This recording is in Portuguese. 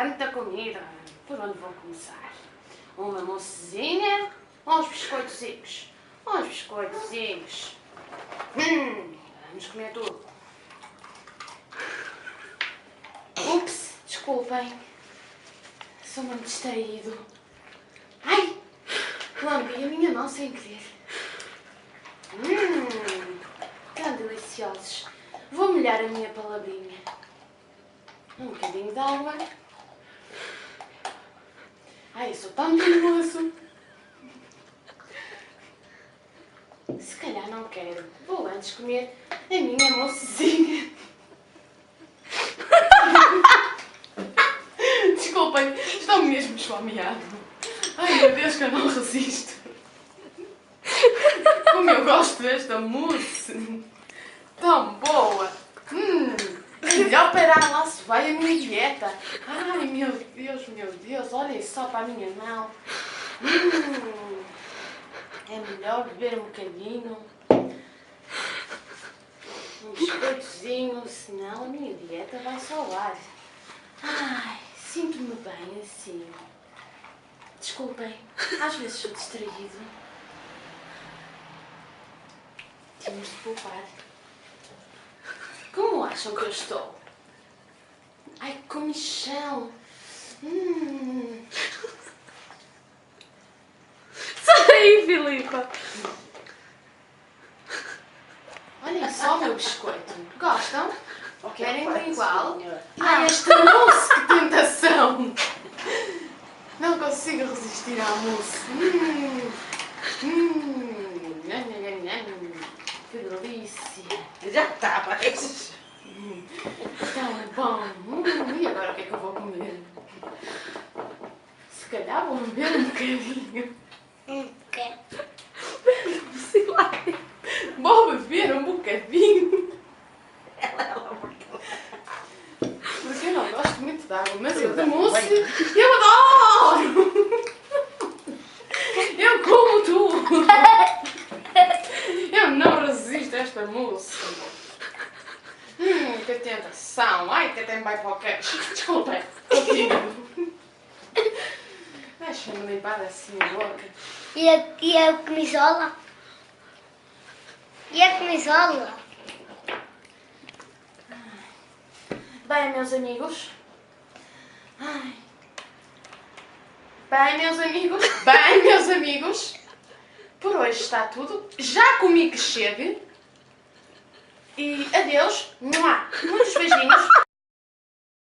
tanta comida. Por onde vou começar? Uma moussezinha ou uns biscoitozinhos? Uns biscoitozinhos. Vamos comer tudo. Ups, desculpem. Sou muito distraído. Ai! Lambi a minha mão sem querer. Tão deliciosos. Vou molhar a minha palavrinha. Um bocadinho de água. Ai, eu sou tão mimoso. Se calhar não quero. Vou antes comer a minha moussezinha. Desculpem, estou mesmo esfomeado. Ai meu Deus, que eu não resisto. Como eu gosto desta mousse. Tão boa. Melhor parar lá se vai a minha dieta. Ai meu Deus, olhem só para a minha mão. É melhor beber um bocadinho. Um biscoitozinho, senão a minha dieta vai solar. Ai, sinto-me bem assim. Desculpem, às vezes sou distraído. Temos de poupar. Como acham que eu estou? Ai, que comichão! Sai aí, Filipa! Olhem só o meu biscoito. Gostam? Querem um igual? Ai, esta mousse, que tentação! Não consigo resistir à mousse. Que delícia! Já estavas. Tão bom! E agora o que é que eu vou comer? Se calhar vou beber um bocadinho. Sei lá. Vou beber um bocadinho. Porque eu não gosto muito de água, mas eu de mousse eu adoro! Eu como tudo! Eu não resisto a esta mousse. Que tentação! Ai, que até me vai para o queixo. Desculpem, continuo. Deixa-me limpar assim a boca. E a camisola? E a camisola? Bem, meus amigos. Ai. Bem, meus amigos. Por hoje está tudo. Já comi que chegue. E adeus. Muitos beijinhos.